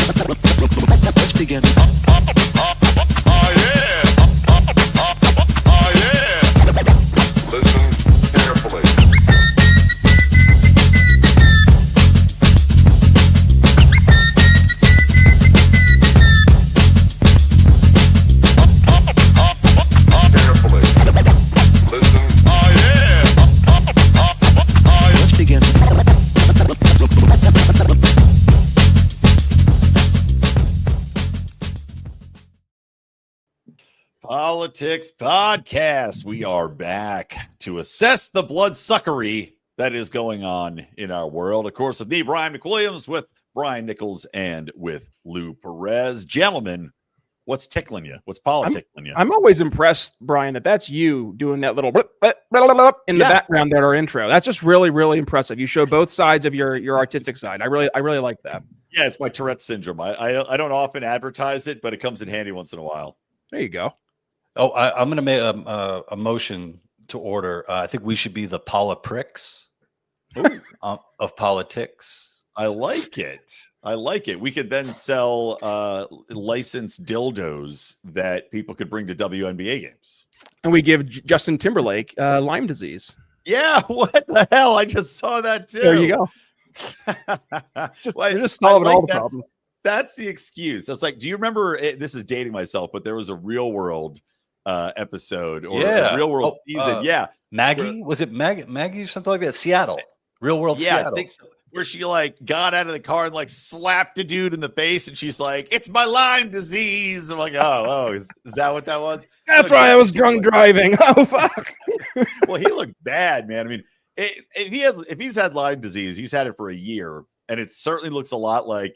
Let's begin. Listen carefully. Let's begin. Politicks Podcast. We are back to assess the bloodsuckery that is going on in our world. Of course, with me, Brian McWilliams, with Brian Nichols, and with Lou Perez. Gentlemen, what's tickling you? What's politicking you? I'm always impressed, Brian, that's you doing that little blip, blip, blip, blip in the background at our intro. That's just really, really impressive. You show both sides of your artistic side. I really like that. Yeah, it's my Tourette syndrome. I don't often advertise it, but it comes in handy once in a while. There you go. Oh, I'm going to make a motion to order. I think we should be the Politicks of politics. I like it. I like it. We could then sell licensed dildos that people could bring to WNBA games. And we give Justin Timberlake Lyme disease. Yeah, what the hell? I just saw that too. There you go. Just solving all the problems. That's the excuse. It's like, do you remember? This is dating myself, but there was a Real World episode or a Real World season. Maggie, was it Maggie or something like that? Seattle, Real World. Yeah, Seattle. I think so. Where she like got out of the car and like slapped a dude in the face, and she's like, "It's my Lyme disease." I'm like, "Oh, is that what that was?" That's why I was drunk driving. Oh fuck. Well, he looked bad, man. I mean, if he's had Lyme disease, he's had it for a year, and it certainly looks a lot like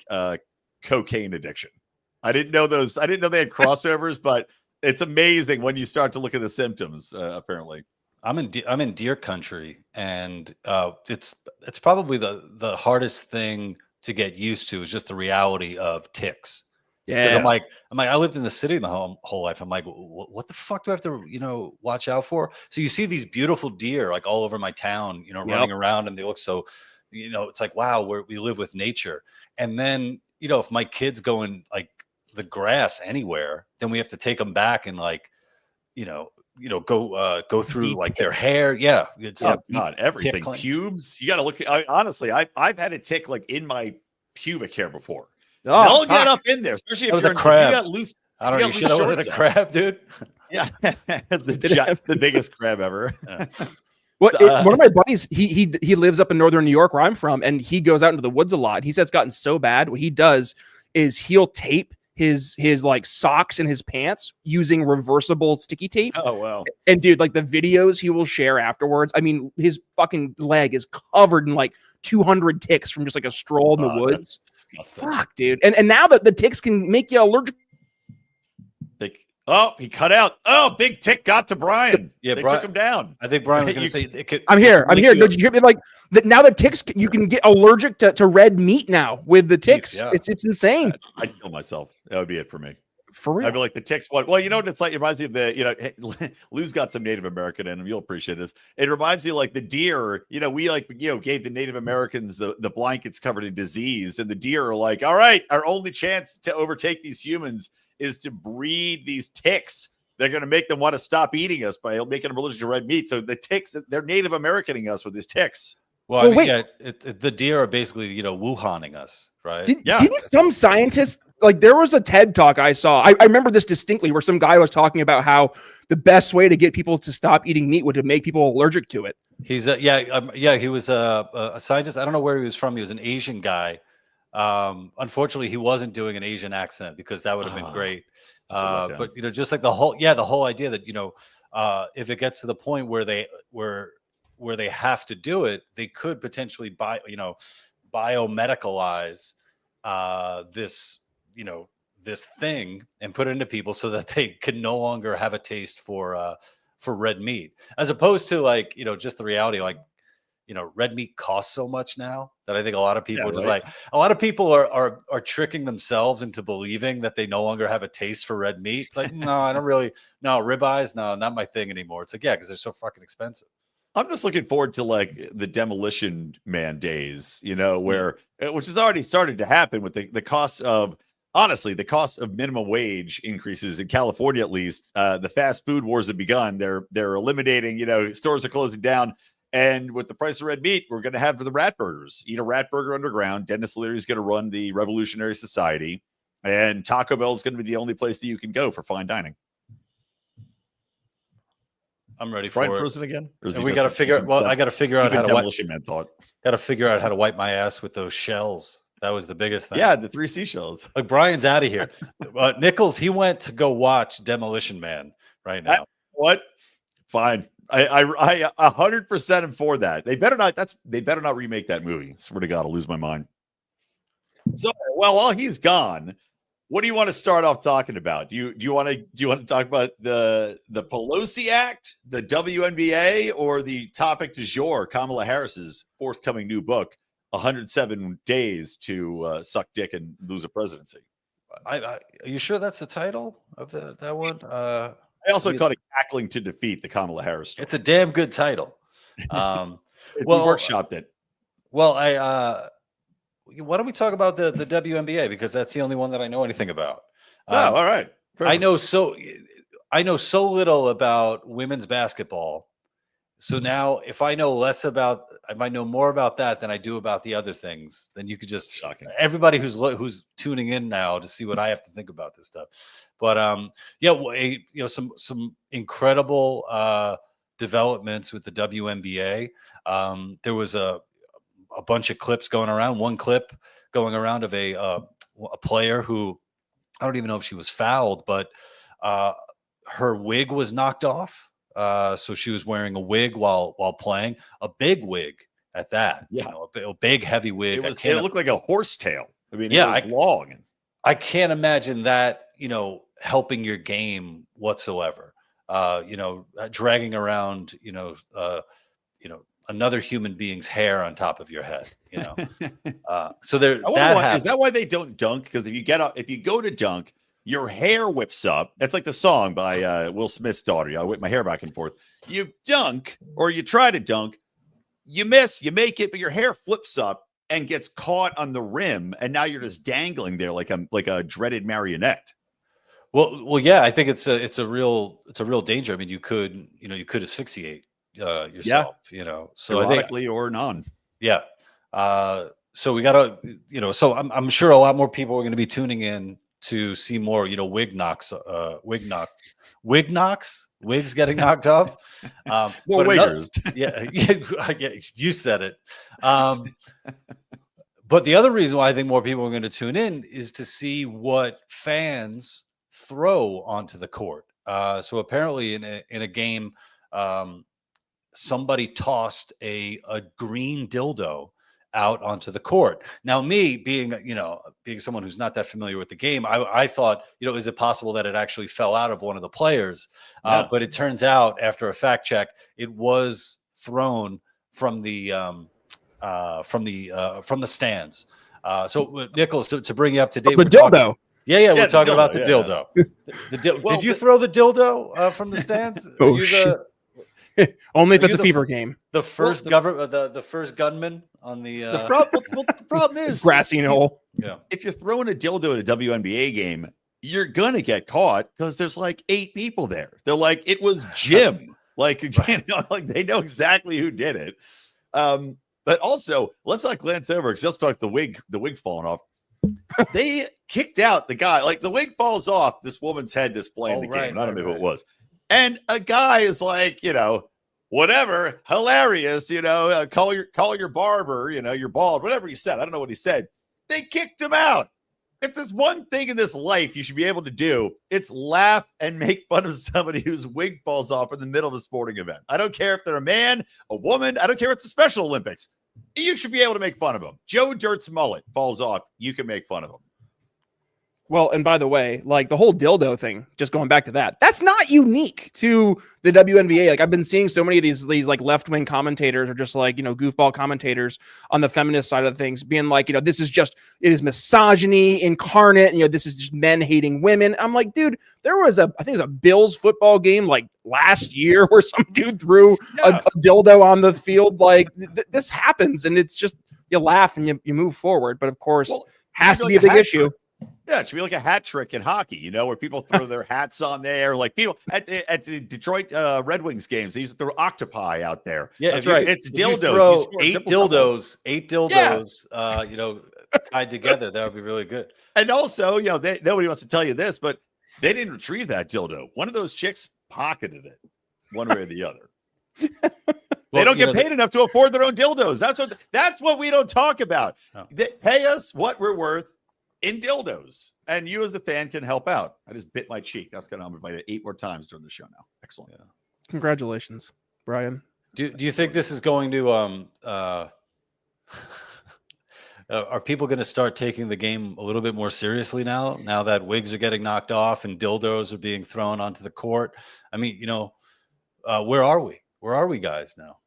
cocaine addiction. I didn't know they had crossovers, but it's amazing when you start to look at the symptoms. Apparently, I'm in deer country, and it's probably the hardest thing to get used to is just the reality of ticks. Yeah, because I'm like I lived in the city my whole life. I'm like, what the fuck do I have to watch out for? So you see these beautiful deer like all over my town, running around, and they look so, it's like wow, we live with nature, and then if my kids go in like the grass anywhere, then we have to take them back and like, go through deep like their hair. Yeah. It's God, everything. Tickling. Pubes. You got to look. Honestly, I've had a tick like in my pubic hair before. They'll get up in there, especially if you're a crab. If you got loose. I don't know. You should have was it a crab, dude? Yeah. the biggest crab ever. Yeah. Well, one of my buddies, he lives up in northern New York where I'm from, and he goes out into the woods a lot. He said it's gotten so bad. What he does is he'll tape his like socks and his pants using reversible sticky tape. Oh wow. And dude, like the videos he will share afterwards, I mean, his fucking leg is covered in like 200 ticks from just like a stroll in the woods. Fuck, dude. And now that the ticks can make you allergic. Oh, he cut out. Oh, big tick got to Brian. Yeah, they Brian, took him down. I think Brian was going to say it could. I'm here. Did you hear me? Like that now the ticks, you can get allergic to red meat now with the ticks. Yeah. It's insane. I'd kill myself. That would be it for me. For real. I'd be like the ticks. Well, you know what it's like? It reminds me of the, Lou's got some Native American in him. You'll appreciate this. It reminds me of like the deer, we gave the Native Americans the blankets covered in disease, and the deer are like, all right, our only chance to overtake these humans is to breed these ticks. They're going to make them want to stop eating us by making them allergic to red meat. So the ticks, they're Native Americaning us with these ticks. Well, the deer are basically, Wuhaning us, right? Didn't some scientists, like there was a TED talk I saw. I remember this distinctly where some guy was talking about how the best way to get people to stop eating meat would to make people allergic to it. He's he was a scientist. I don't know where he was from. He was an Asian guy. Unfortunately, he wasn't doing an Asian accent because that would have been great. But just like the whole idea that if it gets to the point where they have to do it, they could potentially biomedicalize this thing and put it into people so that they can no longer have a taste for red meat, as opposed to just the reality red meat costs so much now that I think a lot of people are tricking themselves into believing that they no longer have a taste for red meat. It's like, no, I don't really, no, ribeyes, no, not my thing anymore. It's like, yeah, because they're so fucking expensive. I'm just looking forward to like the Demolition Man days, where which has already started to happen with the cost of the cost of minimum wage increases in California, at least. The fast food wars have begun. They're eliminating, stores are closing down. And with the price of red meat, we're going to have the rat burgers. Eat a rat burger underground. Dennis Leary is going to run the Revolutionary Society. And Taco Bell is going to be the only place that you can go for fine dining. I'm ready for it. Frozen again? And we got to figure out. Well, I got to figure out how to Demolition Man thought. Got to figure out how to wipe my ass with those shells. That was the biggest thing. Yeah, the 3 seashells. Like Brian's out of here. Nichols, he went to go watch Demolition Man right now. What? Fine. I 100% am for that. They better not remake that movie. Swear to God, I'll lose my mind. So, while he's gone, what do you want to start off talking about? Do you want to talk about the PELOSI Act, the WNBA, or the topic du jour, Kamala Harris's forthcoming new book, 107 Days to Suck Dick and Lose a Presidency? Are you sure that's the title of that one? I also called it Cackling to Defeat the Kamala Harris story. It's a damn good title. We workshopped it. Well, why don't we talk about the WNBA, because that's the only one that I know anything about. All right. Perfect. I know so little about women's basketball. So now, if I know more about that than I do about the other things, then you could just shocking everybody who's tuning in now to see what I have to think about this stuff. But some incredible developments with the WNBA. There was a bunch of clips going around. One clip going around of a player who, I don't even know if she was fouled, but her wig was knocked off. So she was wearing a wig while playing, a big wig at that. Yeah, a big heavy wig. It looked like a horse tail. I mean, it was long. I can't imagine that, helping your game whatsoever. Dragging around, another human being's hair on top of your head. So there. Is that why they don't dunk? Because if you go to dunk, your hair whips up. That's like the song by Will Smith's daughter. I whip my hair back and forth. You dunk, or you try to dunk, you miss, you make it, but your hair flips up and gets caught on the rim, and now you're just dangling there like a dreaded marionette. Well, yeah, I think it's a real danger. I mean, you could asphyxiate yourself. So erotically or non. Yeah. So we gotta, so I'm sure a lot more people are going to be tuning in to see more, wigs getting knocked off. More wiggers. Yeah, you said it. But the other reason why I think more people are going to tune in is to see what fans throw onto the court. So apparently in a game, somebody tossed a green dildo out onto the court. Now, me being someone who's not that familiar with the game, I thought, is it possible that it actually fell out of one of the players? Yeah. But it turns out, after a fact check, it was thrown from the stands. So Nichols, to bring you up to date, the dildo. We're talking about the dildo. Did you throw the dildo from the stands? Oh, shit. Only if it's a fever game. The first the first gunman on the problem is grassy knoll. Yeah. If you're throwing a dildo at a WNBA game, you're gonna get caught because there's like 8 people there. They're like, it was Jim. Like they know exactly who did it. But also, let's not glance over because let's talk the wig falling off. They kicked out the guy. Like the wig falls off this woman's head that's playing the game. I don't know who it was. And a guy is like, whatever, hilarious, call your barber, you're bald, whatever he said. I don't know what he said. They kicked him out. If there's one thing in this life you should be able to do, it's laugh and make fun of somebody whose wig falls off in the middle of a sporting event. I don't care if they're a man, a woman. I don't care if it's the Special Olympics. You should be able to make fun of them. Joe Dirt's mullet falls off. You can make fun of him. Well, and by the way, like the whole dildo thing, just going back to that, that's not unique to the WNBA. Like I've been seeing so many of these like left-wing commentators or just like, goofball commentators on the feminist side of things being like, this is just, it is misogyny incarnate. This is just men hating women. I'm like, dude, there was I think it was a Bills football game like last year where some dude threw a dildo on the field. Like this happens, and it's just, you laugh and you move forward. But of course, has to be a big issue. Yeah, it should be like a hat trick in hockey, where people throw their hats on there. Like people at the Detroit Red Wings games, they used to throw octopi out there. Yeah, that's right. It's dildos. Eight dildos, tied together. That would be really good. And also, nobody wants to tell you this, but they didn't retrieve that dildo. One of those chicks pocketed it, one way or the other. They don't get paid enough to afford their own dildos. That's what we don't talk about. Oh. They pay us what we're worth in dildos, and you as the fan can help out. I just bit my cheek. That's going to be 8 more times during the show now. Excellent. Yeah. Congratulations, Brian. Do you think this is going to are people going to start taking the game a little bit more seriously now that wigs are getting knocked off and dildos are being thrown onto the court? I mean, where are we? Where are we guys now?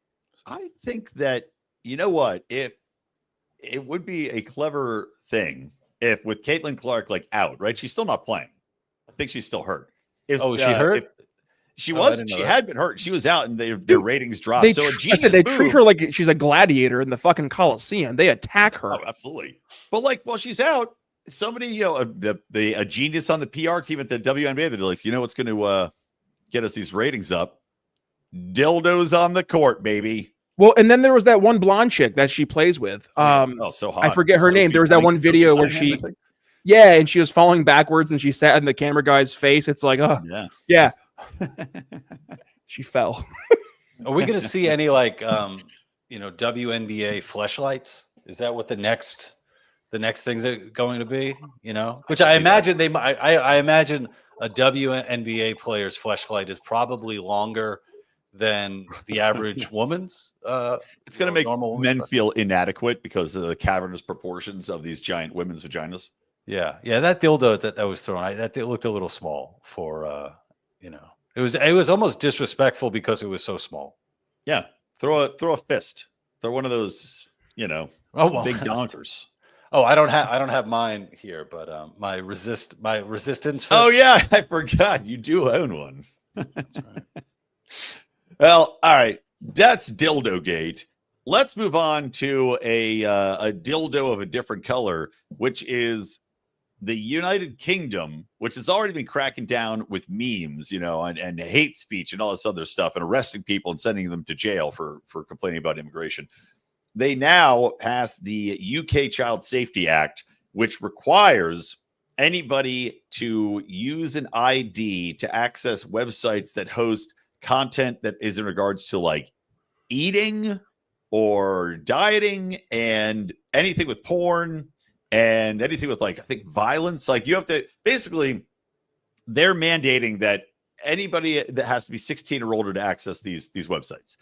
I think that, if it would be a clever thing if with Caitlin Clark out, right? She's still not playing. I think she's still hurt. Is she hurt? She had been hurt. She was out, and their ratings dropped. They treat her like she's a gladiator in the fucking Coliseum. They attack her. Oh, absolutely. But while she's out, somebody, a genius on the PR team at the WNBA, they're like, what's going to get us these ratings up? Dildos on the court, baby. Well, and then there was that one blonde chick that she plays with. So hot. I forget her name. There was that one video where and she was falling backwards and she sat in the camera guy's face. It's like, yeah. She fell. Are we going to see any WNBA fleshlights? Is that what the next things are going to be? Which I imagine I imagine a WNBA player's fleshlight is probably longer than the average woman's. It's going to make men feel inadequate because of the cavernous proportions of these giant women's vaginas. Yeah. That dildo that was thrown, that looked a little small for, it was almost disrespectful because it was so small. Yeah. Throw a fist. Throw one of those, big donkers. Oh, I don't have mine here, but my resistance fist. Oh yeah, I forgot you do own one. That's right. Well, all right. That's Dildo Gate. Let's move on to a dildo of a different color, which is the United Kingdom, which has already been cracking down with memes, and hate speech and all this other stuff, and arresting people and sending them to jail for complaining about immigration. They now passed the UK Child Safety Act, which requires anybody to use an ID to access websites that host content that is in regards to eating or dieting and anything with porn and anything with I think violence. You have to basically, they're mandating that anybody that has to be 16 or older to access these websites.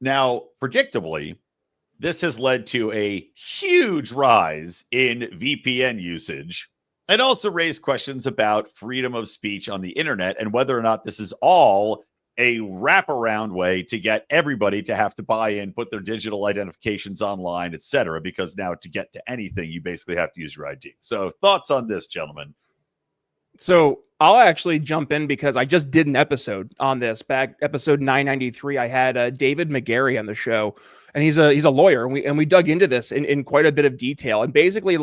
Now, predictably, this has led to a huge rise in VPN usage and also raised questions about freedom of speech on the internet and whether or not this is all a wraparound way to get everybody to have to buy in, put their digital identifications online, etc. Because now to get to anything, you basically have to use your ID. So thoughts on this, gentlemen? So I'll actually jump in because I just did an episode on this back episode 993. I had David McGarry on the show, and he's a lawyer, and we dug into this in quite a bit of detail. And basically,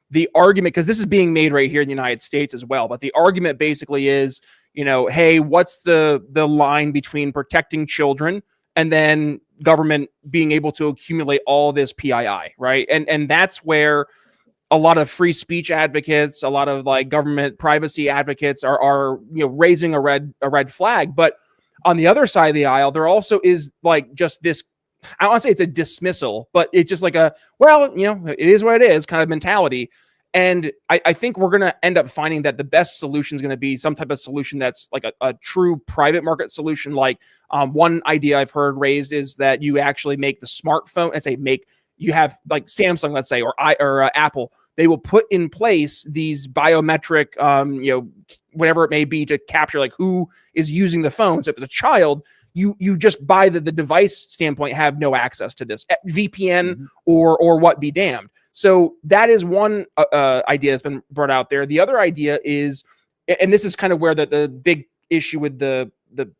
the argument, because this is being made right here in the United States as well, but the argument basically is, hey, what's the line between protecting children and then government being able to accumulate all this PII, right? And that's where a lot of free speech advocates, a lot of government privacy advocates are raising a red flag. But on the other side of the aisle, there also is just this, I don't want to say it's a dismissal, but it's just it is what it is kind of mentality. And I think we're going to end up finding that the best solution is going to be some type of solution that's a true private market solution. One idea I've heard raised is that you actually make the smartphone, you have Samsung, let's say, or Apple, they will put in place these biometric, whatever it may be, to capture like who is using the phone. So if it's a child, you just by the device standpoint have no access to this VPN or what be damned. So that is one idea that's been brought out there. The other idea is, and this is kind of where the big issue with the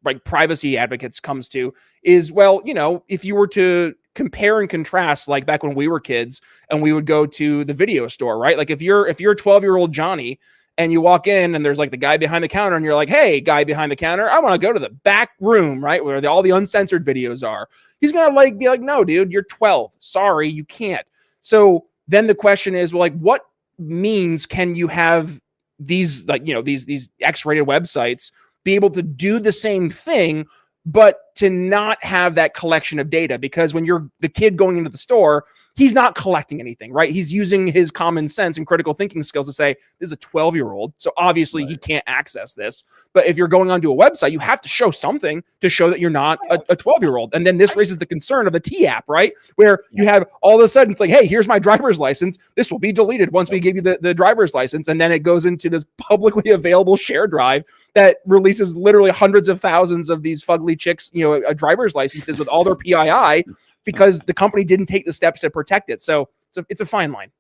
like privacy advocates comes to, is, well, if you were to compare and contrast, like back when we were kids and we would go to the video store, right? Like if you're a 12-year-old Johnny and you walk in and there's like the guy behind the counter and you're like, hey, guy behind the counter, I want to go to the back room, right, where all the uncensored videos are. He's going to be like, no, dude, you're 12. Sorry, you can't. So then the question is, well, like, what means can you have these, like, these X-rated websites be able to do the same thing, but to not have that collection of data? Because when you're the kid going into the store, he's not collecting anything, right? He's using his common sense and critical thinking skills to say, this is a 12-year-old, so obviously he can't access this. But if you're going onto a website, you have to show something to show that you're not a 12-year-old. And then this raises the concern of the T app, right? Where you have all of a sudden, it's like, hey, here's my driver's license. This will be deleted once we give you the driver's license. And then it goes into this publicly available share drive that releases literally hundreds of thousands of these fugly chicks, driver's licenses with all their PII, because the company didn't take the steps to protect it. So it's a fine line.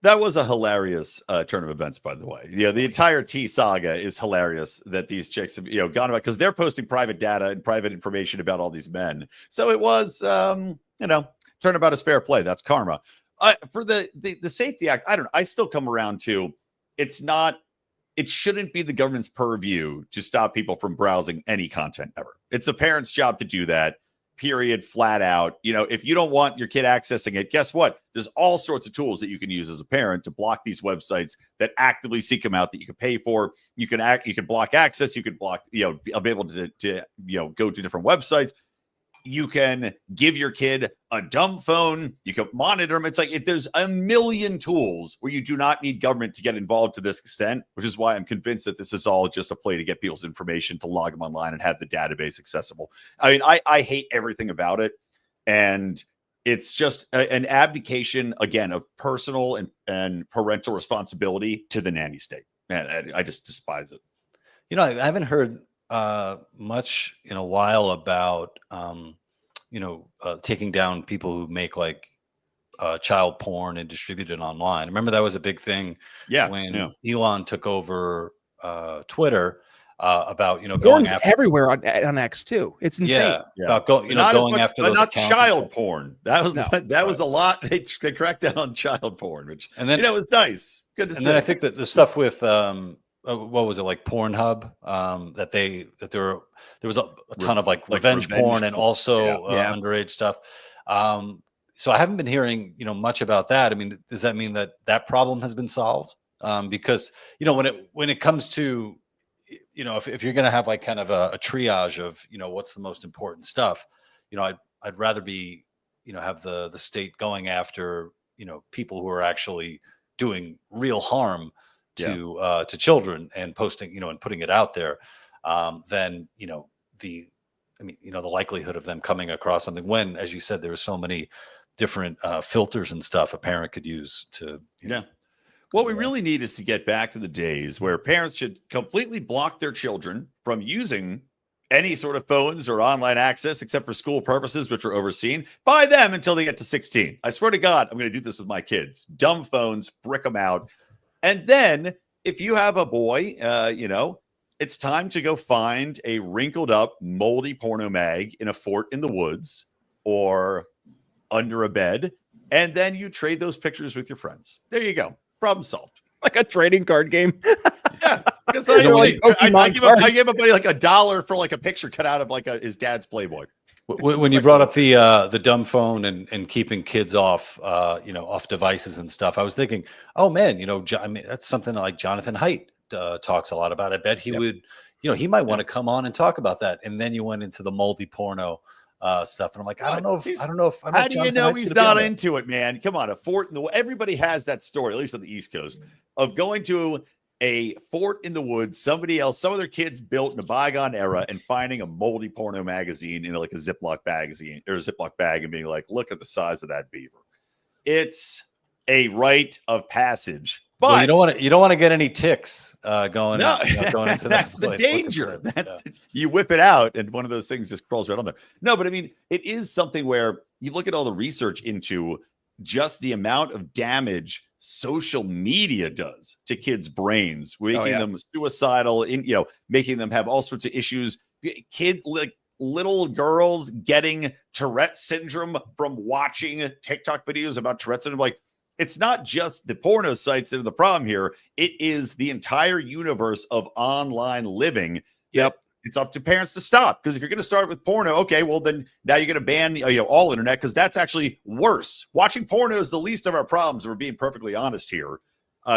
That was a hilarious turn of events, by the way. The entire T saga is hilarious that these chicks have, gone about, because they're posting private data and private information about all these men. So it was, turnabout is fair play. That's karma. For the Safety Act, I don't know. I still come around to, it shouldn't be the government's purview to stop people from browsing any content ever. It's a parent's job to do that. Period, flat out. If you don't want your kid accessing it, guess what? There's all sorts of tools that you can use as a parent to block these websites that actively seek them out, that you can pay for. You can block access. You can block, be able to go to different websites. You can give your kid a dumb phone. You can monitor them. It's like, there's a million tools where you do not need government to get involved to this extent, which is why I'm convinced that this is all just a play to get people's information, to log them online and have the database accessible. I mean, I hate everything about it. And it's just an abdication, again, of personal and parental responsibility to the nanny state. And I just despise it. I haven't heard much in a while about taking down people who make like child porn and distribute it online. Remember that was a big thing when Elon took over Twitter, about going after everywhere on X too. It's insane. About going after those not child porn. That was a lot. They cracked down on child porn, which it was nice. Good to see. And then I think that the stuff with what was it, like Pornhub, that there was a ton of like revenge porn and also underage stuff. So I haven't been hearing much about that. I mean, does that mean that problem has been solved? Because when it comes to if you're going to have like kind of a triage of what's the most important stuff, I'd rather be have the state going after people who are actually doing real harm to children and posting and putting it out there, than the likelihood of them coming across something when, as you said, there are so many different filters and stuff a parent could use to What we really need is to get back to the days where parents should completely block their children from using any sort of phones or online access except for school purposes, which are overseen by them until they get to 16. I swear to God, I'm going to do this with my kids. Dumb phones, brick them out. And then if you have a boy, it's time to go find a wrinkled up, moldy porno mag in a fort in the woods or under a bed. And then you trade those pictures with your friends. There you go. Problem solved. Like a trading card game. Yeah. Because I gave a buddy like $1 for like a picture cut out of like his dad's Playboy. When you brought up the dumb phone and keeping kids off, off devices and stuff, I was thinking, oh man, that's something like Jonathan Haidt talks a lot about. I bet he would, he might want to come on and talk about that. And then you went into the moldy porno stuff, and I'm like, I don't know if. How do you know he's not into it, man? Come on, a fort in the. Everybody has that story, at least on the East Coast, of going to a fort in the woods, some of their kids built in a bygone era, and finding a moldy porno magazine in like a Ziploc bag and being like, look at the size of that beaver. It's a rite of passage. But well, you don't want to get any ticks going. No, going into that's that the place. danger. You whip it out, and one of those things just crawls right on there. No, but I mean, it is something where you look at all the research into just the amount of damage social media does to kids' brains, making them suicidal, making them have all sorts of issues. Kids, like little girls, getting Tourette's syndrome from watching TikTok videos about Tourette's syndrome. Like, it's not just the porno sites that are the problem here. It is the entire universe of online living. Yep. It's up to parents to stop, because if you're going to start with porno, okay, well then now you're going to ban all internet, because that's actually worse. Watching porno is the least of our problems, if we're being perfectly honest here,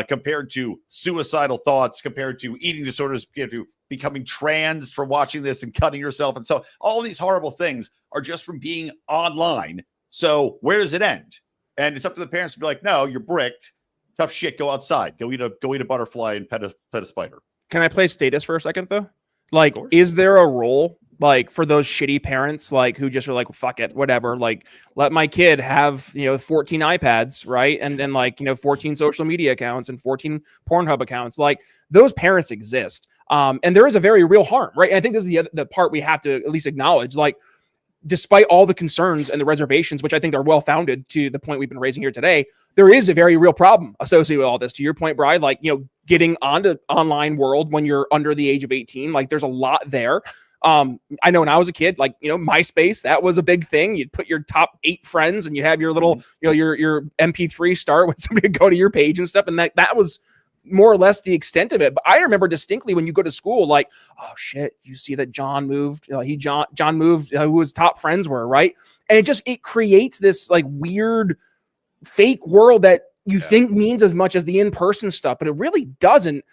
compared to suicidal thoughts, compared to eating disorders, compared to becoming trans from watching this and cutting yourself. And so all these horrible things are just from being online. So where does it end? And it's up to the parents to be like, no, you're bricked. Tough shit. Go outside. Go eat a butterfly and pet a spider. Can I play status for a second though? Like, is there a role like for those shitty parents, like who just are like, fuck it, whatever. Like, let my kid have 14 iPads, right? And then 14 social media accounts and 14 Pornhub accounts. Like, those parents exist, and there is a very real harm, right? And I think this is the part we have to at least acknowledge. Like, despite all the concerns and the reservations, which I think are well-founded to the point we've been raising here today, there is a very real problem associated with all this. To your point, Brian, like, getting onto online world when you're under the age of 18, like there's a lot there. I know when I was a kid, like, MySpace, that was a big thing. You'd put your top 8 friends and you have your little, your MP3 start when somebody would go to your page and stuff. And that was more or less the extent of it. But I remember distinctly when you go to school, like, oh shit, you see that John moved, John moved, who his top friends were, right? And it creates this like weird fake world that you think means as much as the in-person stuff, but it really doesn't.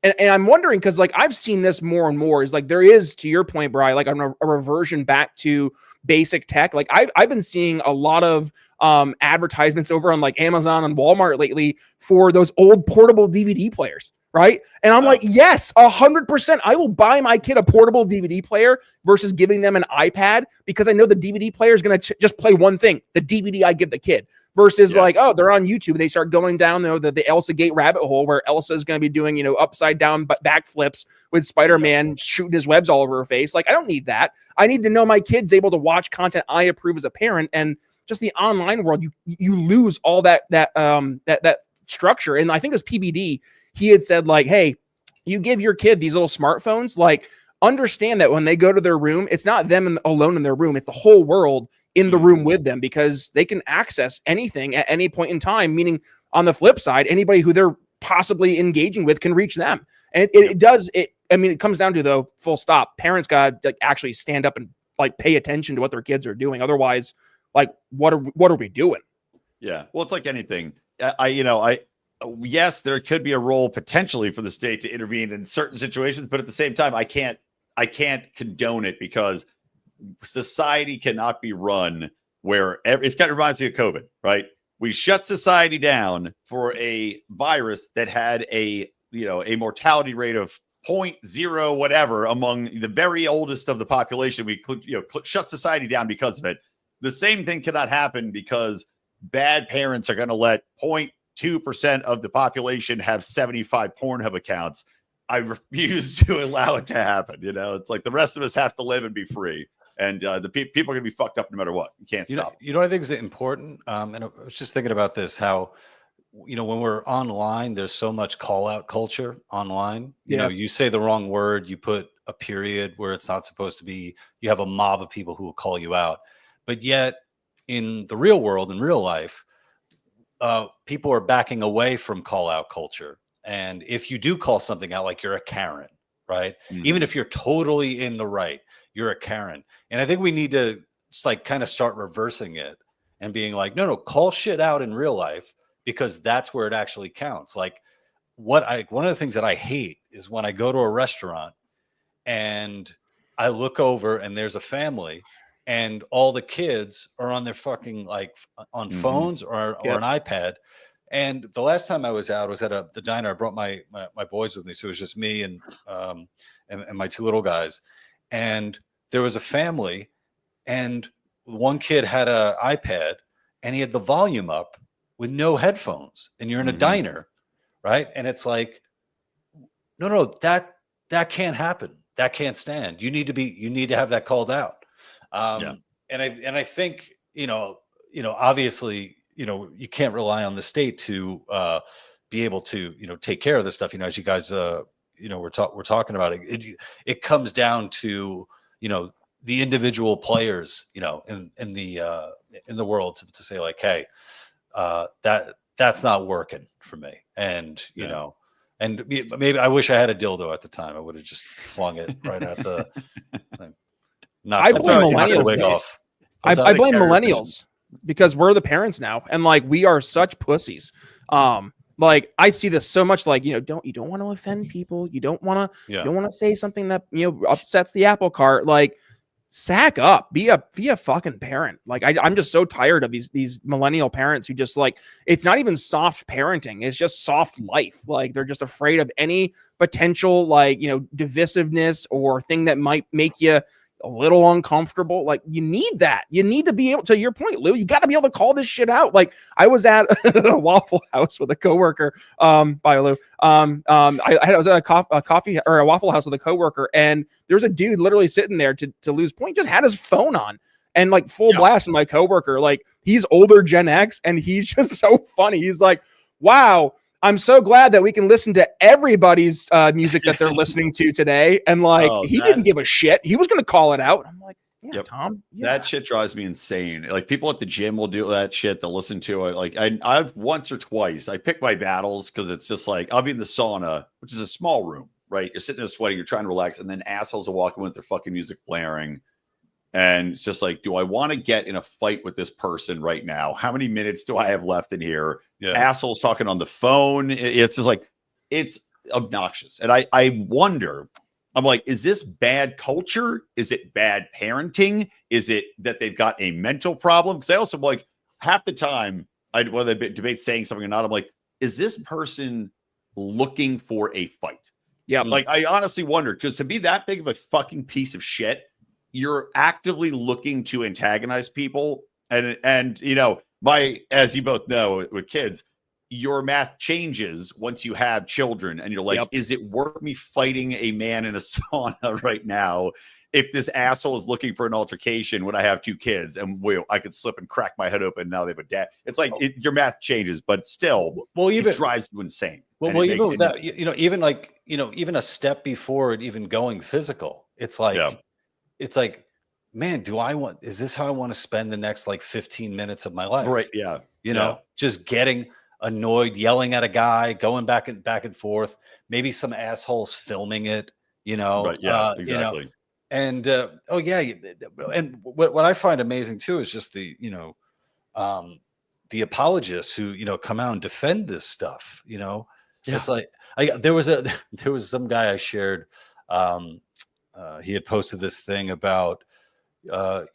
And I'm wondering, because like I've seen this more and more, is like there is, to your point, Brian, like a reversion back to basic tech. Like I've been seeing a lot of advertisements over on like Amazon and Walmart lately for those old portable DVD players, right? And I'm like, yes, 100%. I will buy my kid a portable DVD player versus giving them an iPad, because I know the DVD player is going to just play one thing, the DVD I give the kid, versus like, oh, they're on YouTube and they start going down the Elsa Gate rabbit hole where Elsa is going to be doing, upside down backflips with Spider-Man shooting his webs all over her face. Like, I don't need that. I need to know my kid's able to watch content I approve as a parent. And just the online world, you lose all that structure. And I think it was PBD. He had said like, hey, you give your kid these little smartphones, like, understand that when they go to their room, it's not them alone in their room. It's the whole world in the room with them, because they can access anything at any point in time. Meaning, on the flip side, anybody who they're possibly engaging with can reach them. And it comes down to, though, full stop, parents got to actually stand up and like pay attention to what their kids are doing. Otherwise, like, what are we doing? Yeah. Well, it's like anything. Yes, there could be a role potentially for the state to intervene in certain situations, but at the same time, I can't condone it, because society cannot be run where it's kind of reminds me of COVID, right? We shut society down for a virus that had a mortality rate of 0.0 whatever among the very oldest of the population. We shut society down because of it. The same thing cannot happen because bad parents are going to let 0.2% of the population have 75 Pornhub accounts. I refuse to allow it to happen. It's like the rest of us have to live and be free. And the people are going to be fucked up no matter what. You can't stop. What I think is important? And I was just thinking about this, how, when we're online, there's so much call out culture online. You say the wrong word, you put a period where it's not supposed to be, you have a mob of people who will call you out. But yet in the real world, in real life, people are backing away from call out culture. And if you do call something out, like you're a Karen, right? Mm-hmm. Even if you're totally in the right, you're a Karen. And I think we need to just like kind of start reversing it and being like, no, call shit out in real life, because that's where it actually counts. Like, one of the things that I hate is when I go to a restaurant and I look over and there's a family and all the kids are on their fucking like on phones or an iPad. And the last time I was out was at the diner. I brought my boys with me, so it was just me and my 2 little guys. And there was a family, and one kid had an iPad, and he had the volume up with no headphones and you're in a diner, right? And it's like, no, that can't happen. That can't stand. You need to have that called out. And I think, obviously, you can't rely on the state to be able to, take care of this stuff. As you guys, we're talking about it. It comes down to, the individual players, in the world to say like, hey, that's not working for me. And, and maybe I wish I had a dildo at the time. I would have just flung it right at the. I blame millennials. I blame millennials because we're the parents now, and like we are such pussies. Like I see this so much. Like you don't want to offend people. You don't want to say something that upsets the apple cart. Like sack up, be a fucking parent. Like I'm just so tired of these millennial parents who just like, it's not even soft parenting, it's just soft life. Like they're just afraid of any potential like divisiveness or thing that might make you a little uncomfortable. Like you need that. You need to be able to your point, Lou. You got to be able to call this shit out. Like I was at a Waffle House with a coworker. Bye, Lou. I was at a coffee or a Waffle House with a coworker, and there's a dude literally sitting there to Lou's point, just had his phone on and like full blast. And my coworker, like he's older Gen X, and he's just so funny. He's like, "Wow. I'm so glad that we can listen to everybody's music that they're listening to today." And like, he didn't give a shit. He was going to call it out. I'm like, Tom. Yeah. That shit drives me insane. Like people at the gym will do that shit. They'll listen to it. Like I've once or twice, I pick my battles because it's just like, I'll be in the sauna, which is a small room, right? You're sitting there sweating, you're trying to relax. And then assholes are walking with their fucking music blaring. And it's just like, do I want to get in a fight with this person right now? How many minutes do I have left in here? Yeah. Assholes talking on the phone. It's just like, it's obnoxious. And I wonder, I'm like, is this bad culture? Is it bad parenting? Is it that they've got a mental problem? Because I also like half the time, whether they debate saying something or not, I'm like, is this person looking for a fight? Yeah. Like, I honestly wonder, because to be that big of a fucking piece of shit, you're actively looking to antagonize people. And as you both know with kids, your math changes once you have children, and you're like, is it worth me fighting a man in a sauna right now if this asshole is looking for an altercation when I have two kids and I could slip and crack my head open? Now they have a dad. It's like your math changes, but still, it drives you insane. Well, even with that, even a step before it even going physical, it's like, man, is this how I want to spend the next like 15 minutes of my life? Right. Yeah. Just getting annoyed, yelling at a guy, going back and forth, maybe some assholes filming it, Right. Yeah, exactly. And and what I find amazing too is just the apologists who come out and defend this stuff. It's like there was some guy I shared. He had posted this thing about I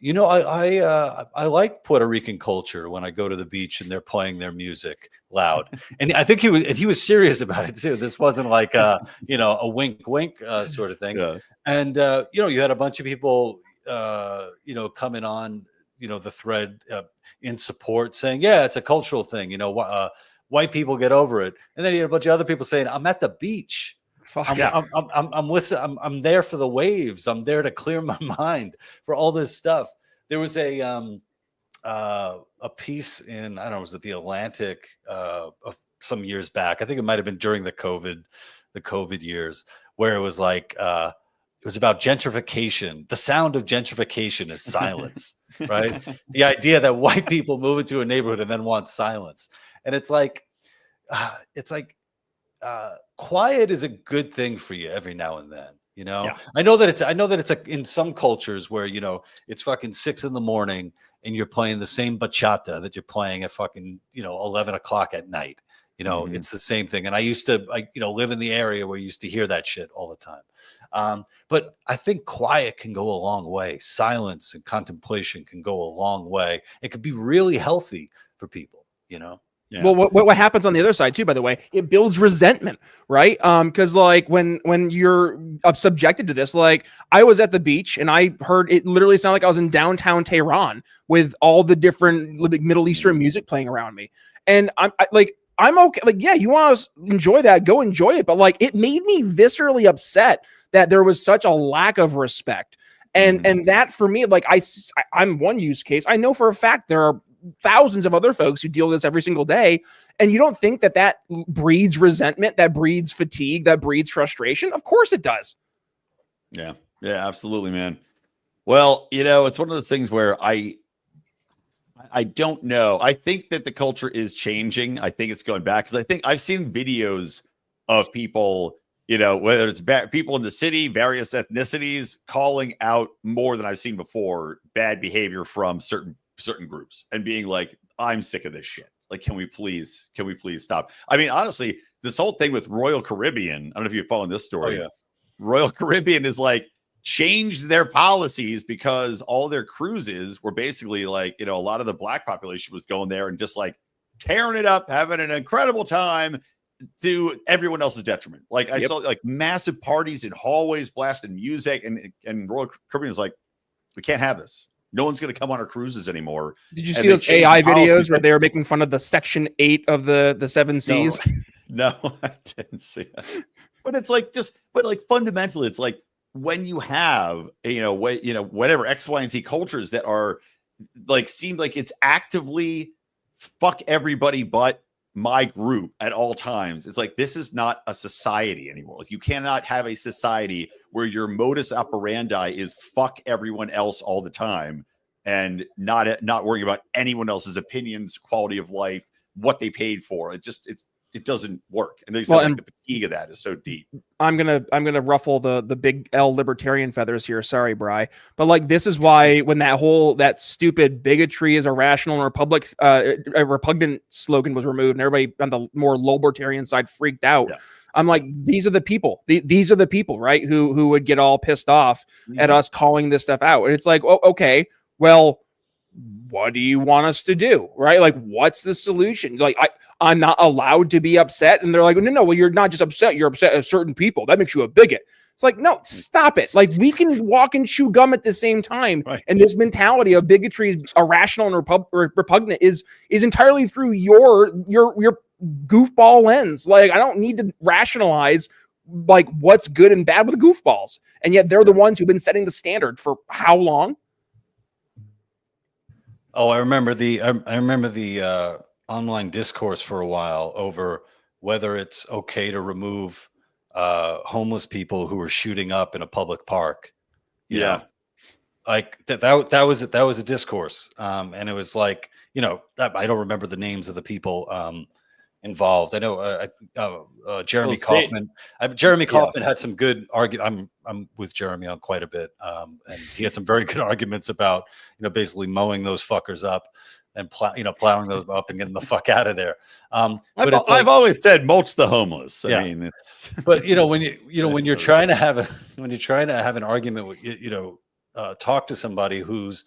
like Puerto Rican culture when I go to the beach and they're playing their music loud. And I think he was serious about it too. This wasn't like a wink sort of thing. Yeah. And you had a bunch of people coming on the thread in support saying, yeah, it's a cultural thing. White people get over it. And then you had a bunch of other people saying, I'm at the beach. I'm listening. I'm there for the waves. I'm there to clear my mind for all this stuff. There was a piece in, I don't know, was it The Atlantic of some years back? I think it might have been during the COVID years, where it was like it was about gentrification. The sound of gentrification is silence, right? The idea that white people move into a neighborhood and then want silence, and it's like quiet is a good thing for you every now and then. I know that it's in some cultures where it's fucking 6 a.m. and you're playing the same bachata that you're playing at fucking 11 o'clock at night. It's the same thing. And I used to live in the area where you used to hear that shit all the time. But I think quiet can go a long way. Silence and contemplation can go a long way. It could be really healthy for people. Yeah. Well, what happens on the other side too, by the way, it builds resentment, right? Because like when you're subjected to this, like I was at the beach and I heard it literally sound like I was in downtown Tehran with all the different Middle Eastern music playing around me. And I'm okay. Like, yeah, you want to enjoy that, go enjoy it. But like, it made me viscerally upset that there was such a lack of respect. And that for me, like I'm one use case. I know for a fact there are thousands of other folks who deal with this every single day. And you don't think that breeds resentment, that breeds fatigue, that breeds frustration? Of course it does. Yeah. Yeah, absolutely, man. Well, it's one of those things where I don't know. I think that the culture is changing. I think it's going back because I think I've seen videos of people, whether it's people in the city, various ethnicities, calling out more than I've seen before bad behavior from certain groups and being like, I'm sick of this shit. Like, can we please stop? I mean, honestly, this whole thing with Royal Caribbean, I don't know if you're following this story. Oh, yeah. Royal Caribbean is like changed their policies because all their cruises were basically like, a lot of the black population was going there and just like tearing it up, having an incredible time to everyone else's detriment. Like I saw like massive parties in hallways blasting music and Royal Caribbean is like, we can't have this. No one's going to come on our cruises anymore. Did you see those AI videos where they were making fun of the Section 8 of the Seven Seas? No, I didn't see that. But it's like but fundamentally, it's like when you have, whatever X, Y, and Z cultures that are like, seem like it's actively fuck everybody but my group at all times. It's like, this is not a society anymore. Like, you cannot have a society where your modus operandi is fuck everyone else all the time and not worrying about anyone else's opinions, quality of life, what they paid for. It doesn't work. And they said the fatigue of that is so deep. I'm gonna ruffle the big L libertarian feathers here. Sorry, Bri. But like, this is why when that stupid bigotry is irrational and a repugnant slogan was removed and everybody on the more libertarian side freaked out. Yeah. I'm like, these are the people. These are the people, right? Who would get all pissed off at us calling this stuff out. And it's like, oh, okay, well, what do you want us to do? Right? Like, what's the solution? Like, I'm not allowed to be upset. And they're like, no, well, you're not just upset. You're upset at certain people. That makes you a bigot. It's like, no, stop it. Like, we can walk and chew gum at the same time. Right. And this mentality of bigotry is irrational and repugnant is entirely through your goofball lens. Like, I don't need to rationalize like what's good and bad with goofballs. And yet they're the ones who've been setting the standard for how long? Oh, I remember the online discourse for a while over whether it's okay to remove homeless people who were shooting up in a public park. Yeah. Like that was a discourse. And it was like, I don't remember the names of the people involved. I know Jeremy Kaufman. Jeremy Kaufman had some good argument. I'm with Jeremy on quite a bit, and he had some very good arguments about basically mowing those fuckers up and plowing those up and getting the fuck out of there. But I've always said mulch the homeless. I mean, it's but when you're trying to have an argument with talk to somebody who's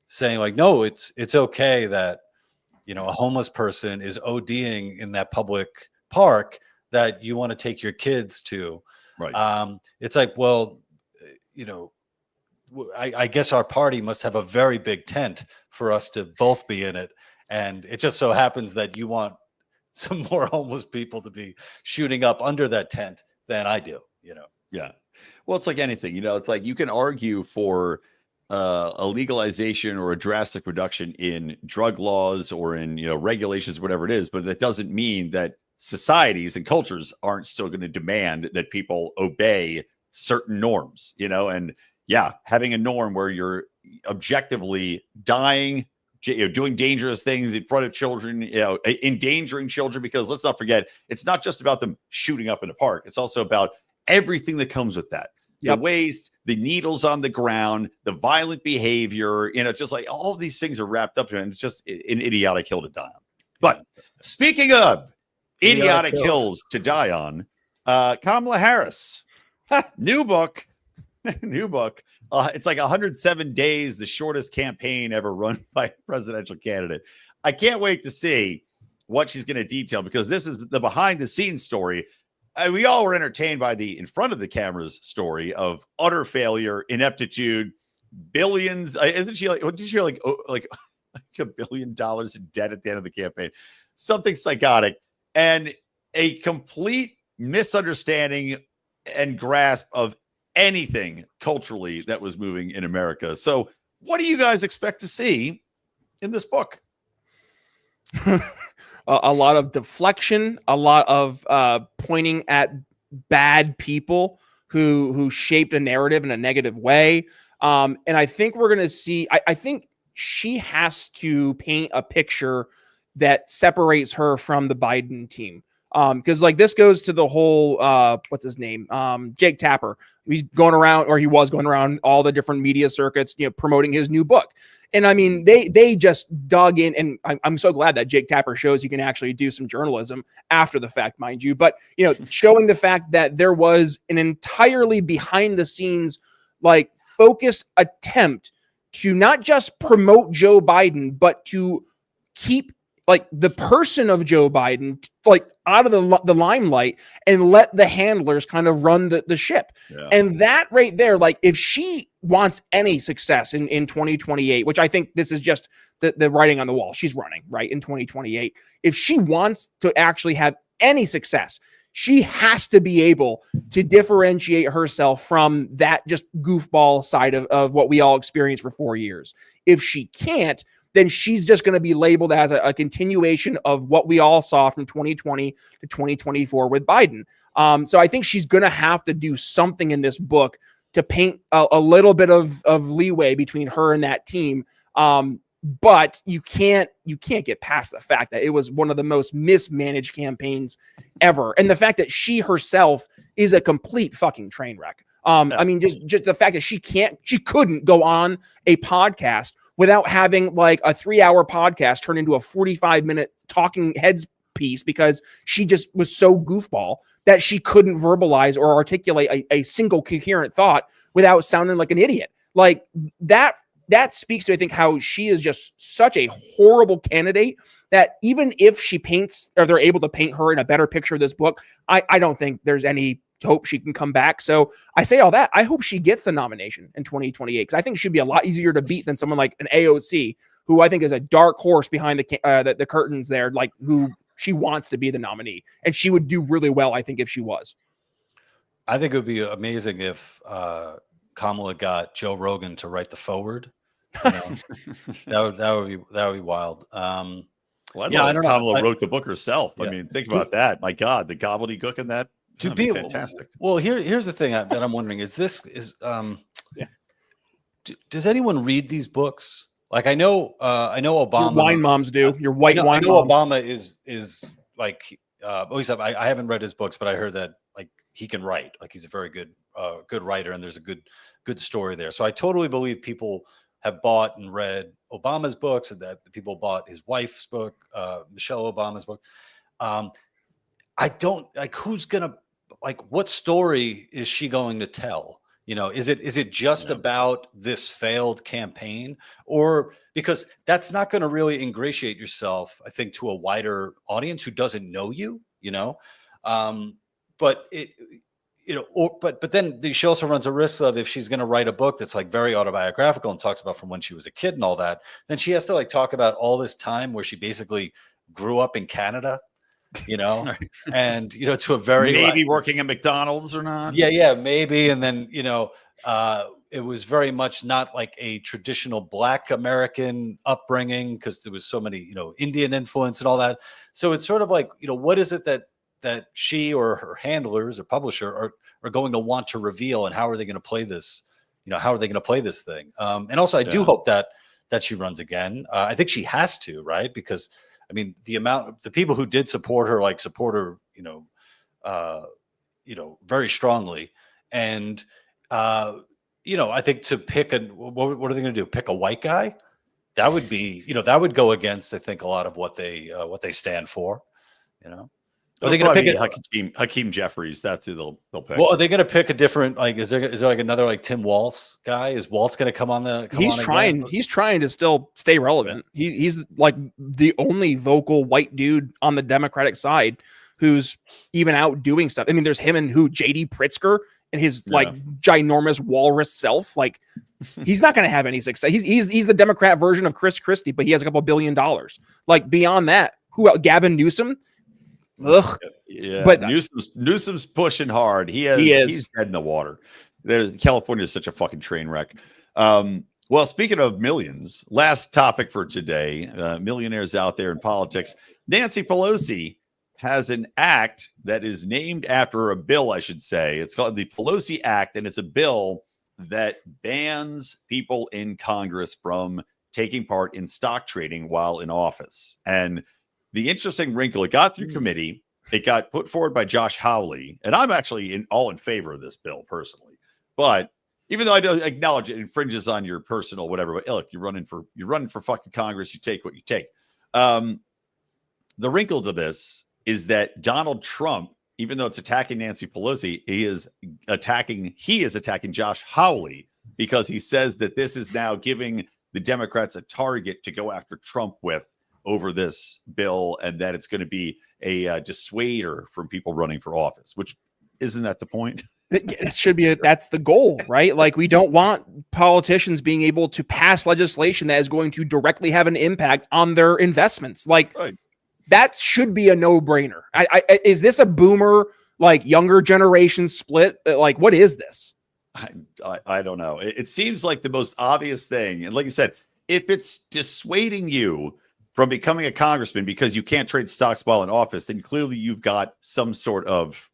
saying like, no, it's okay that a homeless person is ODing in that public park that you want to take your kids to. Right. It's like, well, I guess our party must have a very big tent for us to both be in it. And it just so happens that you want some more homeless people to be shooting up under that tent than I do, Yeah. Well, it's like anything, it's like you can argue for a legalization or a drastic reduction in drug laws or in regulations, whatever it is, but that doesn't mean that societies and cultures aren't still going to demand that people obey certain norms, and having a norm where you're objectively dying, doing dangerous things in front of children, endangering children, because let's not forget, it's not just about them shooting up in a park. It's also about everything that comes with that. The waste, the needles on the ground, the violent behavior, just like all of these things are wrapped up in it. It's just an idiotic hill to die on. But speaking of idiotic hills to die on, Kamala Harris, new book. It's like 107 days, the shortest campaign ever run by a presidential candidate. I can't wait to see what she's going to detail, because this is the behind the scenes story. We all were entertained by the in front of the cameras story of utter failure, ineptitude, billions. Isn't she like, what did she like $1 billion in debt at the end of the campaign? something psychotic, and a complete misunderstanding and grasp of anything culturally that was moving in America. So what do you guys expect to see in this book? A lot of deflection, a lot of pointing at bad people who shaped a narrative in a negative way. And I think we're going to see, I think she has to paint a picture that separates her from the Biden team. Because like this goes to the whole what's his name? Jake Tapper. He's going around, or he was going around all the different media circuits, promoting his new book. And I mean, they just dug in, and I'm so glad that Jake Tapper shows you can actually do some journalism after the fact, mind you. But showing the fact that there was an entirely behind the scenes, like focused attempt to not just promote Joe Biden, but to keep like the person of Joe Biden, like out of the limelight and let the handlers kind of run the ship. Yeah. And that right there, like if she wants any success in 2028, which I think this is just the writing on the wall, she's running right in 2028. If she wants to actually have any success, she has to be able to differentiate herself from that just goofball side of what we all experienced for 4 years. If she can't, then she's just going to be labeled as a continuation of what we all saw from 2020 to 2024 with Biden. So I think she's going to have to do something in this book to paint a little bit of leeway between her and that team. But you can't get past the fact that it was one of the most mismanaged campaigns ever. And the fact that she herself is a complete fucking train wreck. I mean, just the fact that she couldn't go on a podcast without having like a 3-hour podcast turn into a 45-minute talking heads piece because she just was so goofball that she couldn't verbalize or articulate a single coherent thought without sounding like an idiot. Like that speaks to, I think, how she is just such a horrible candidate that even if she paints, or they're able to paint her in a better picture of this book, I don't think there's any hope she can come back. So I say all that. I hope she gets the nomination in 2028 because I think she'd be a lot easier to beat than someone like an AOC, who I think is a dark horse behind the curtains there, like who she wants to be the nominee. And she would do really well, I think, if she was. I think it would be amazing if Kamala got Joe Rogan to write the forward. That would be wild. Well, I don't know. Kamala wrote the book herself. Yeah. I mean, think about that. My God, the gobbledygook in that. To be fantastic. Well, here's the thing that I'm wondering is does anyone read these books? Like I know Obama. Your wine moms do. Your white wine I know moms. Obama is like at least I haven't read his books, but I heard that like he can write. Like he's a very good writer, and there's a good story there. So I totally believe people have bought and read Obama's books, and that people bought his wife's book, Michelle Obama's book. I don't like who's gonna like what story is she going to tell? Is it just about this failed campaign, or because that's not going to really ingratiate yourself, I think, to a wider audience who doesn't know you, but it, but then she also runs a risk of, if she's going to write a book that's like very autobiographical and talks about from when she was a kid and all that, then she has to like talk about all this time where she basically grew up in Canada. And to a very maybe working at McDonald's or not. Yeah, maybe. And then it was very much not like a traditional Black American upbringing because there was so many Indian influence and all that. So it's sort of like what is it that she or her handlers or publisher are going to want to reveal, and how are they going to play this? How are they going to play this thing? And also, I do hope that she runs again. I think she has to, right? Because I mean, the people who did support her very strongly. And, I think to pick what are they going to do? Pick a white guy? That would be, that would go against, I think, a lot of what they stand for, Are they going to pick Hakeem Jeffries? That's who they'll pick. Well, are they going to pick a different, like, is there like another like Tim Walz guy? Is Walz going to come on He's trying to still stay relevant. He's like the only vocal white dude on the Democratic side who's even out doing stuff. I mean, there's him and JD Pritzker and his like ginormous walrus self. Like, he's not going to have any success. He's the Democrat version of Chris Christie, but he has a couple $1 billion. Like, beyond that, Who else? Gavin Newsom. Ugh. Yeah, but Newsom's pushing hard. He's head in the water. California is such a fucking train wreck. Well, speaking of millions, last topic for today, millionaires out there in politics. Nancy Pelosi has an act that is named after a bill, I should say. It's called the PELOSI Act, and it's a bill that bans people in Congress from taking part in stock trading while in office. And the interesting wrinkle, it got through committee. It got put forward by Josh Hawley, and I'm actually in favor of this bill personally. But even though I don't acknowledge it infringes on your personal whatever, but look, you're running for fucking Congress. You take what you take. The wrinkle to this is that Donald Trump, even though it's attacking Nancy Pelosi, he is attacking Josh Hawley because he says that this is now giving the Democrats a target to go after Trump with over this bill, and that it's going to be a dissuader from people running for office, which isn't that the point? It should be that's the goal, right? Like, we don't want politicians being able to pass legislation that is going to directly have an impact on their investments. Like, right. That should be a no-brainer. Is this a boomer, like, younger generation split? Like, what is this? I don't know. It seems like the most obvious thing. And like you said, if it's dissuading you from becoming a congressman because you can't trade stocks while in office, then clearly you've got some sort of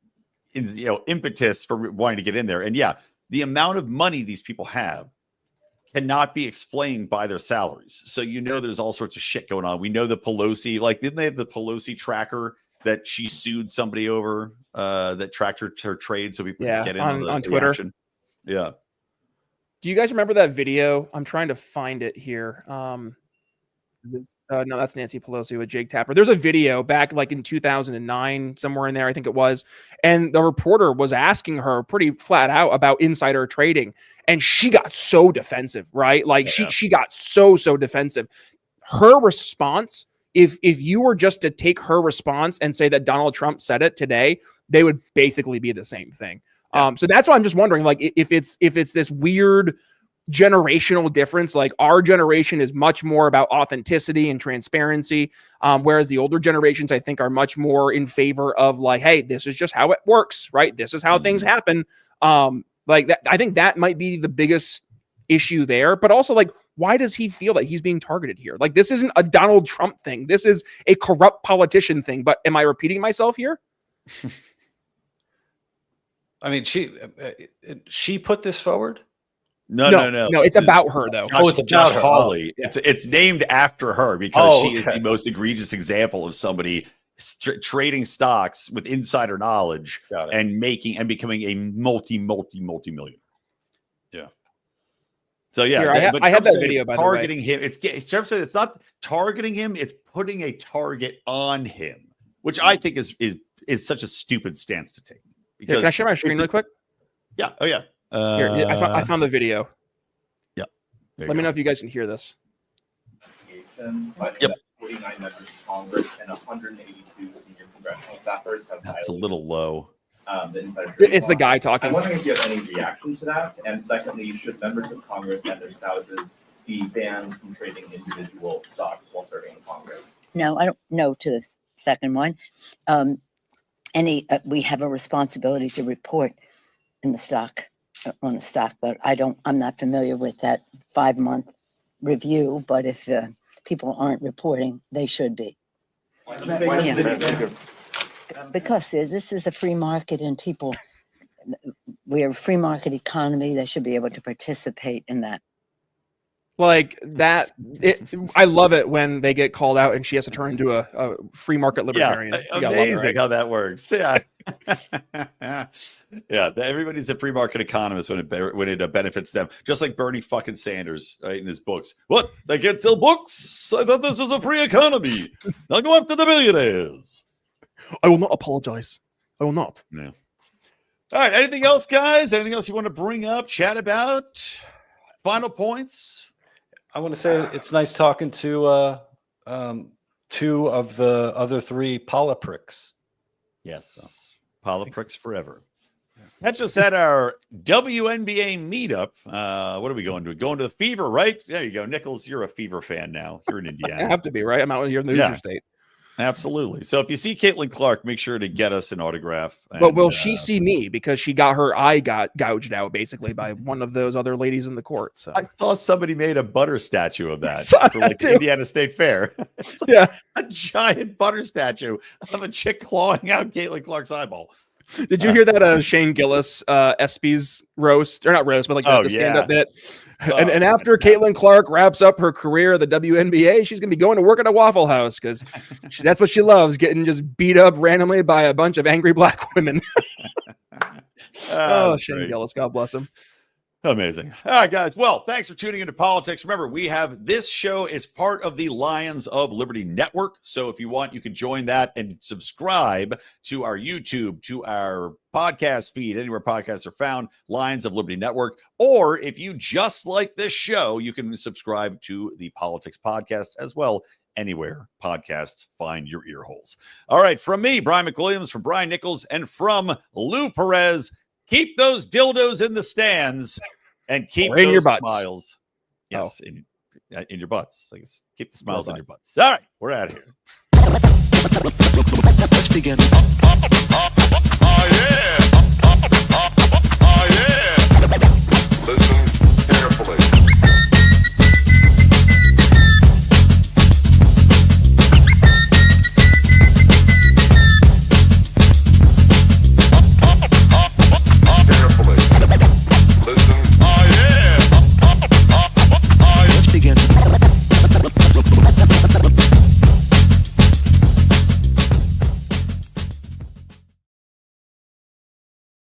impetus for wanting to get in there. And yeah, the amount of money these people have cannot be explained by their salaries. So there's all sorts of shit going on. We know the Pelosi, like, didn't they have the Pelosi tracker that she sued somebody over that tracked her trade so people could get in on Twitter? Action? Yeah. Do you guys remember that video? I'm trying to find it here. No, that's Nancy Pelosi with Jake Tapper. There's a video back like in 2009, somewhere in there, I think it was. And the reporter was asking her pretty flat out about insider trading. And she got so defensive, right? Like she got so defensive. Her response, if you were just to take her response and say that Donald Trump said it today, they would basically be the same thing. Yeah. So that's why I'm just wondering, like, if it's this weird generational difference, like our generation is much more about authenticity and transparency, whereas the older generations, I think, are much more in favor of like, hey, this is just how it works, right? This is how things happen. Like that, I think that might be the biggest issue there. But also, like, why does he feel that he's being targeted here? Like, this isn't a Donald Trump thing. This is a corrupt politician thing. But am I repeating myself here? I mean, she put this forward. No. It's about her, though. It's about her. Hawley. Yeah. It's named after her because she is the most egregious example of somebody trading stocks with insider knowledge and becoming a multi-millionaire. Yeah. So yeah, I have that video. By targeting him. Trump said it's not targeting him. It's putting a target on him, which I think is such a stupid stance to take. Because can I share my screen really quick? Yeah. Oh yeah. Here, I found the video. Yeah. Let me know if you guys can hear this. Yep. 49 members of Congress and 182 senior congressional staffers have. That's a little low. It's the guy talking. I'm wondering if you have any reaction to that. And secondly, should members of Congress and their spouses be banned from trading individual stocks while serving in Congress? No, I don't know to the second one. We have a responsibility to report in the stock. On the stock, but I'm not familiar with that 5-month review, but if people aren't reporting, they should be. Because this is a free market and we're a free market economy. They should be able to participate in that. Like that, I love it when they get called out and she has to turn into a free market libertarian. Yeah, amazing how that works. Yeah, yeah. Everybody's a free market economist when it benefits them. Just like Bernie fucking Sanders, right, in his books. What? They can't sell books? I thought this was a free economy. I'll go after the billionaires. I will not apologize. I will not. Yeah. All right. Anything else, guys? Anything else you want to bring up, chat about? Final points? I want to say it's nice talking to 2 of the other 3 Politicks. Yes, Politicks forever. Catch us at our WNBA meetup. What are we going to? Going to the Fever, right? There you go. Nichols, you're a Fever fan now. You're in Indiana. I have to be, right? I'm out here in the Hoosier State. Absolutely. So if you see Caitlin Clark, make sure to get us an autograph. But will she see me because she got her eye gouged out basically by one of those other ladies in the court? So I saw somebody made a butter statue of that Saw for like that the too. Indiana State Fair. It's like yeah. a giant butter statue of a chick clawing out Caitlin Clark's eyeball. Did you hear that Shane Gillis ESPYs roast, or not roast, but like the stand-up bit? And after Caitlin Clark wraps up her career at the WNBA, she's gonna be going to work at a Waffle House because that's what she loves, getting just beat up randomly by a bunch of angry black women. Shane great. Gillis, God bless him. Amazing. All right, guys. Well, thanks for tuning into Politics. Remember, we have this show is part of the Lions of Liberty Network. So if you want, you can join that and subscribe to our YouTube, to our podcast feed, anywhere podcasts are found, Lions of Liberty Network. Or if you just like this show, you can subscribe to the Politicks Podcast as well, anywhere podcasts find your ear holes. All right, from me, Brian McWilliams, from Brian Nichols, and from Lou Perez, keep those dildos in the stands and keep in those your butts. smiles. Yes, in your butts. I guess keep the smiles in your butts. All right, we're out of here. Let's begin. Oh, yeah.